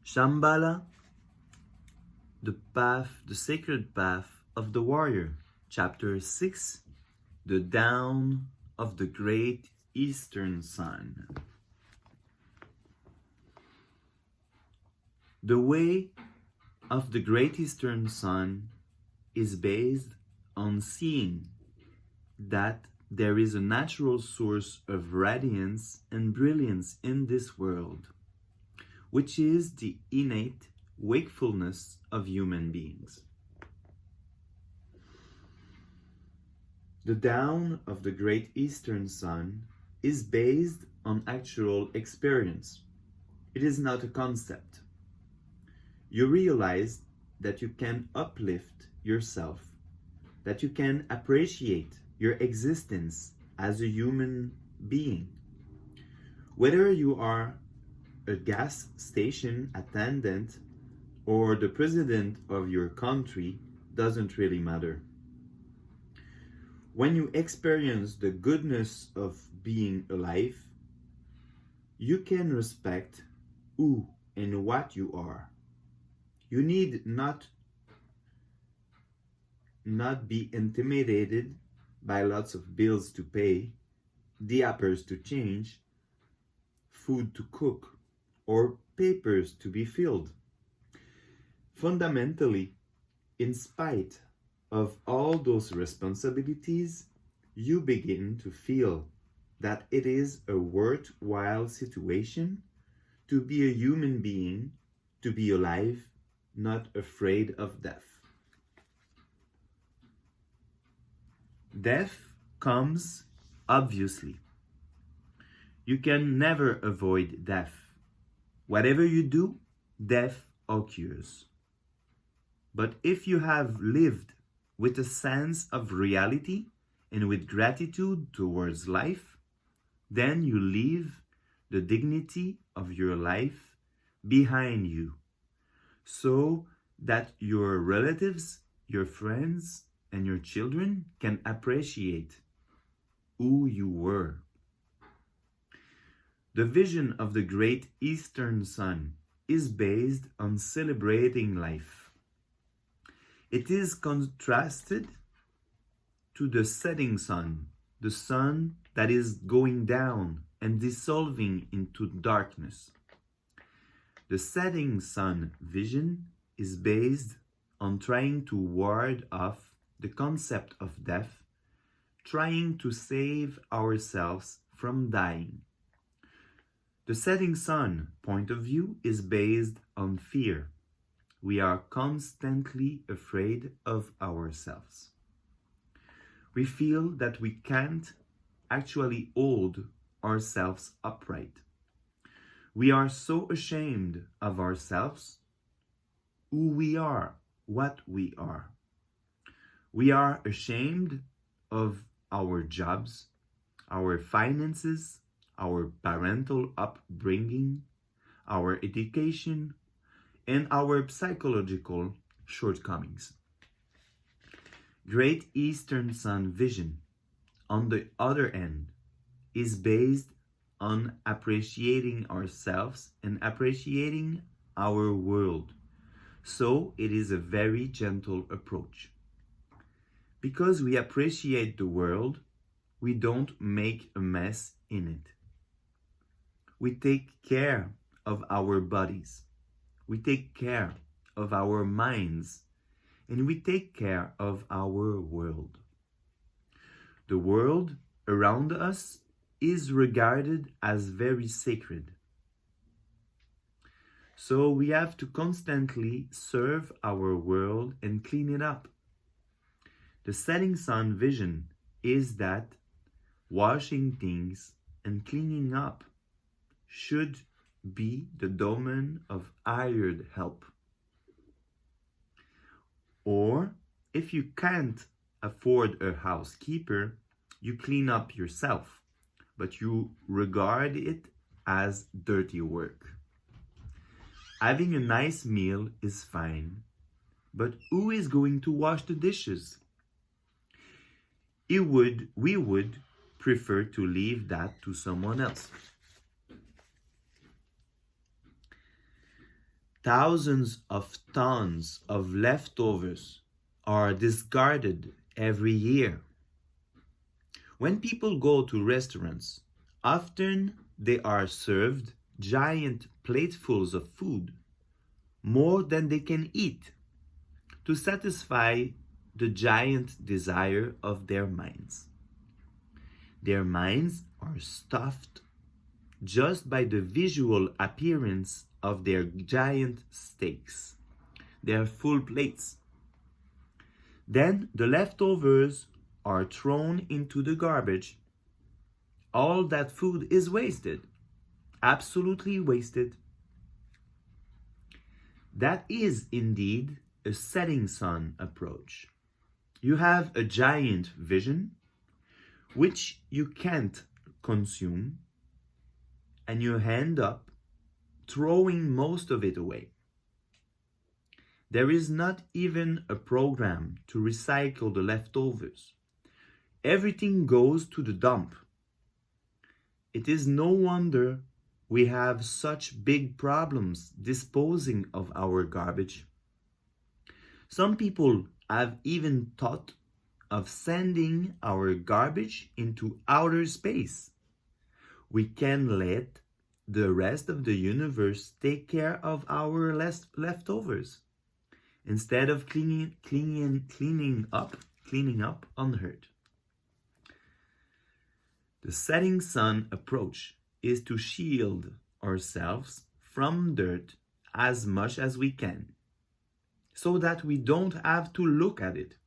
Shambhala, the sacred path of the warrior. Chapter 6, the dawn of the great eastern sun. The way of the great eastern sun is based on seeing that there is a natural source of radiance and brilliance in this world, which is the innate wakefulness of human beings. The dawn of the great eastern sun is based on actual experience. It is not a concept. You realize that you can uplift yourself, that you can appreciate your existence as a human being. Whether you are a gas station attendant or the president of your country doesn't really matter. When you experience the goodness of being alive, you can respect who and what you are. You need not be intimidated by lots of bills to pay, diapers to change, food to cook, or papers to be filled. Fundamentally, in spite of all those responsibilities, you begin to feel that it is a worthwhile situation to be a human being, to be alive, not afraid of death. Death comes obviously. You can never avoid death. Whatever you do, death occurs. But if you have lived with a sense of reality and with gratitude towards life, then you leave the dignity of your life behind you, so that your relatives, your friends, and your children can appreciate who you were. The vision of the great eastern sun is based on celebrating life. It is contrasted to the setting sun, the sun that is going down and dissolving into darkness. The setting sun vision is based on trying to ward off the concept of death, trying to save ourselves from dying. The setting sun point of view is based on fear. We are constantly afraid of ourselves. We feel that we can't actually hold ourselves upright. We are so ashamed of ourselves, who we are, what we are. We are ashamed of our jobs, our finances, our parental upbringing, our education, and our psychological shortcomings. Great Eastern Sun vision, on the other hand, is based on appreciating ourselves and appreciating our world. So it is a very gentle approach. Because we appreciate the world, we don't make a mess in it. We take care of our bodies. We take care of our minds, and we take care of our world. The world around us is regarded as very sacred. So we have to constantly serve our world and clean it up. The setting sun vision is that washing things and cleaning up should be the domain of hired help. Or if you can't afford a housekeeper, you clean up yourself, but you regard it as dirty work. Having a nice meal is fine, but who is going to wash the dishes? We would prefer to leave that to someone else. Thousands of tons of leftovers are discarded every year. When people go to restaurants, often they are served giant platefuls of food, more than they can eat, to satisfy the giant desire of their minds. Their minds are stuffed just by the visual appearance of their giant steaks, their full plates. Then the leftovers are thrown into the garbage. All that food is wasted, absolutely wasted. That is indeed a setting sun approach. You have a giant vision, which you can't consume, and you end up throwing most of it away. There is not even a program to recycle the leftovers. Everything goes to the dump. It is no wonder we have such big problems disposing of our garbage. Some people have even thought of sending our garbage into outer space. We can let the rest of the universe take care of our leftovers instead of cleaning up on Earth. The setting sun approach is to shield ourselves from dirt as much as we can, so that we don't have to look at it.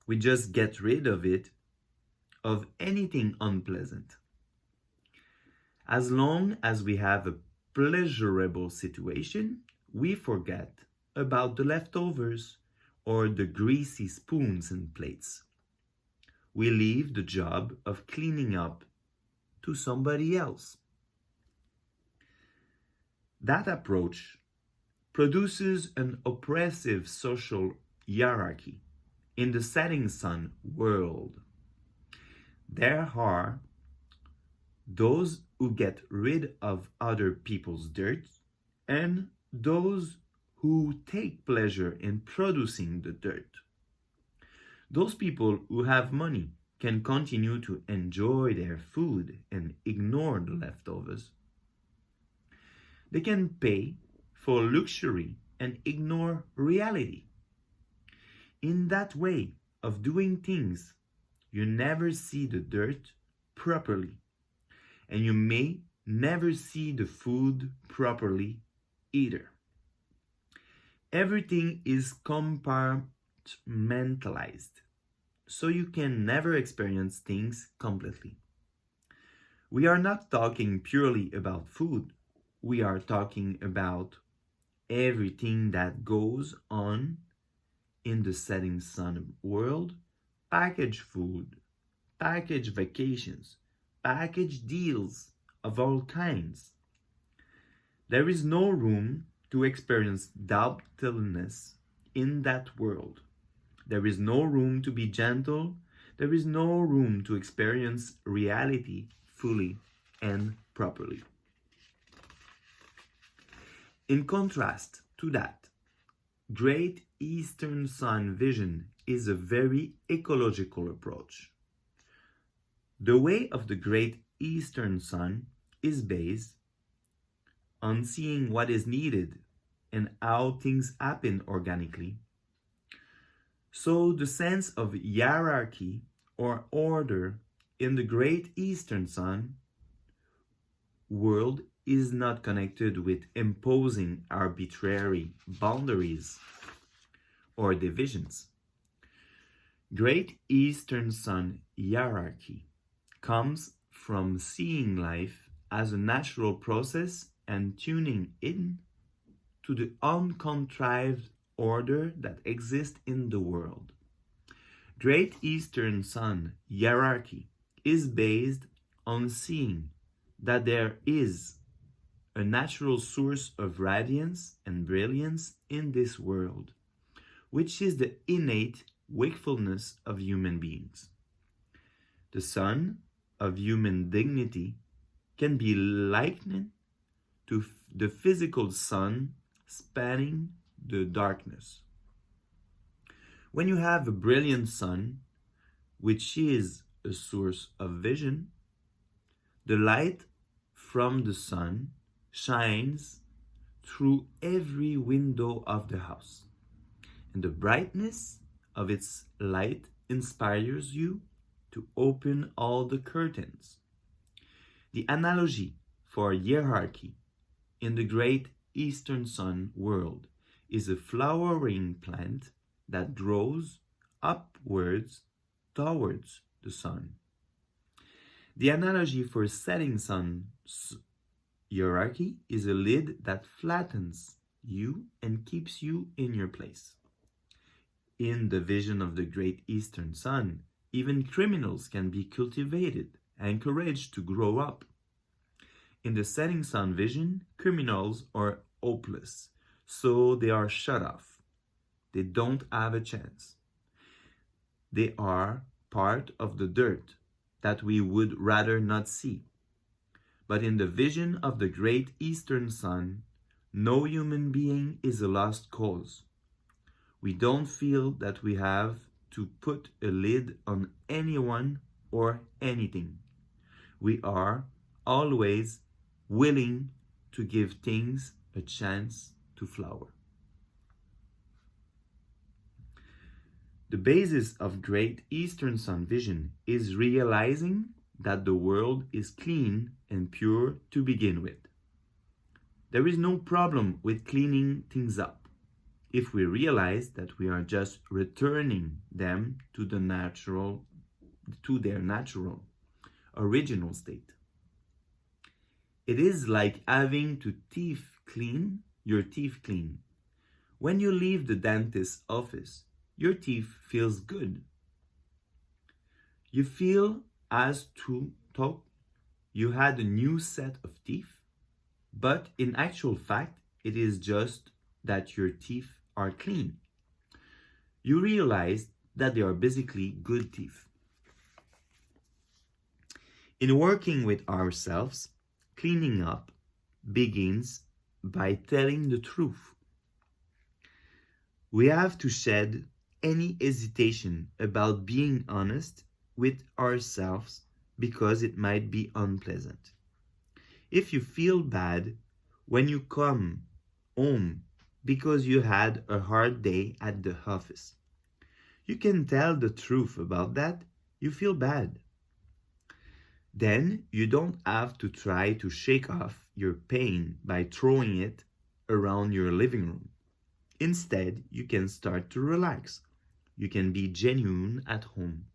We just get rid of it, of anything unpleasant. As long as we have a pleasurable situation, we forget about the leftovers or the greasy spoons and plates. We leave the job of cleaning up to somebody else. That approach produces an oppressive social hierarchy in the setting sun world. There are those who get rid of other people's dirt and those who take pleasure in producing the dirt. Those people who have money can continue to enjoy their food and ignore the leftovers. They can pay for luxury and ignore reality. In that way of doing things, you never see the dirt properly, and you may never see the food properly either. Everything is compartmentalized, so you can never experience things completely. We are not talking purely about food. We are talking about everything that goes on in the setting sun world: packaged food, packaged vacations, packaged deals of all kinds. There is no room to experience doubtfulness in that world. There is no room to be gentle. There is no room to experience reality fully and properly. In contrast to that, Great Eastern Sun vision is a very ecological approach. The way of the Great Eastern Sun is based on seeing what is needed and how things happen organically. So the sense of hierarchy or order in the Great Eastern Sun world is not connected with imposing arbitrary boundaries or divisions. Great Eastern Sun hierarchy comes from seeing life as a natural process and tuning in to the uncontrived order that exists in the world. Great Eastern Sun hierarchy is based on seeing that there is a natural source of radiance and brilliance in this world, which is the innate wakefulness of human beings. The sun of human dignity can be likened to the physical sun spanning the darkness. When you have a brilliant sun, which is a source of vision, the light from the sun shines through every window of the house, and the brightness of its light inspires you to open all the curtains. The analogy for hierarchy in the great Eastern Sun world is a flowering plant that grows upwards towards the sun. The analogy for setting sun hierarchy is a lid that flattens you and keeps you in your place. In the vision of the great Eastern Sun, even criminals can be cultivated and encouraged to grow up. In the setting sun vision, criminals are hopeless, so they are shut off. They don't have a chance. They are part of the dirt that we would rather not see. But in the vision of the great Eastern Sun, no human being is a lost cause. We don't feel that we have to put a lid on anyone or anything. We are always willing to give things a chance to flower. The basis of Great Eastern Sun vision is realizing that the world is clean and pure to begin with. There is no problem with cleaning things up if we realize that we are just returning them to their natural original state. It is like having to your teeth clean. When you leave the dentist's office, your teeth feels good. You feel as though you had a new set of teeth, but in actual fact, it is just that your teeth are clean. You realize that they are basically good teeth. In working with ourselves, cleaning up begins by telling the truth. We have to shed any hesitation about being honest with ourselves because it might be unpleasant. If you feel bad when you come home because you had a hard day at the office, you can tell the truth about that. You feel bad. Then you don't have to try to shake off your pain by throwing it around your living room. Instead, you can start to relax. You can be genuine at home.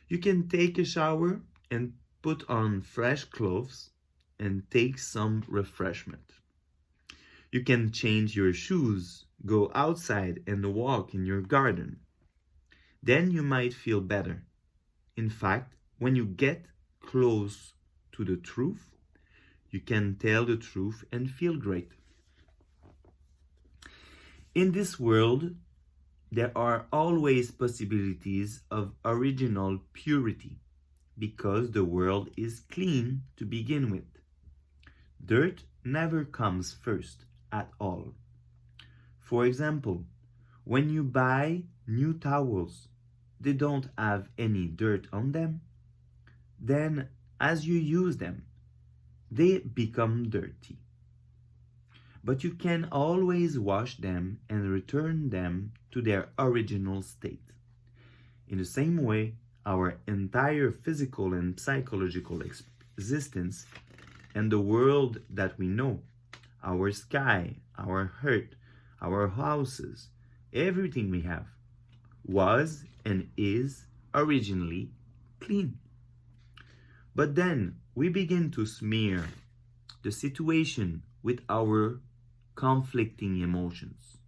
You can take a shower and put on fresh clothes and take some refreshment. You can change your shoes, go outside and walk in your garden. Then you might feel better. In fact, when you get close to the truth, you can tell the truth and feel great. In this world, there are always possibilities of original purity because the world is clean to begin with. Dirt never comes first at all. For example, when you buy new towels, they don't have any dirt on them. Then, as you use them, they become dirty. But you can always wash them and return them to their original state. In the same way, our entire physical and psychological existence and the world that we know, our sky, our earth, our houses, everything we have, was and is originally clean. But then we begin to smear the situation with our conflicting emotions.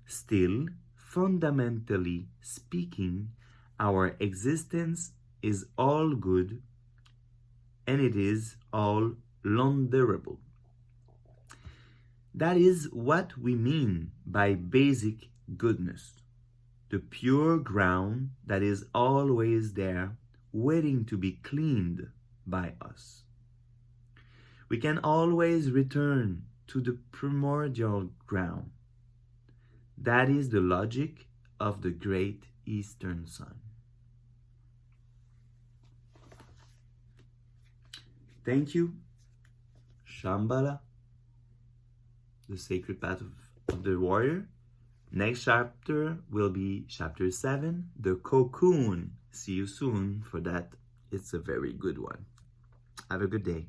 Still, fundamentally speaking, our existence is all good and it is all launderable. That is what we mean by basic goodness, the pure ground that is always there waiting to be cleaned by us. We can always return to the primordial ground. That is the logic of the great eastern sun. Thank you. Shambhala, the sacred path of the warrior. Next chapter will be chapter 7, the cocoon. See you soon for that. It's a very good one. Have a good day.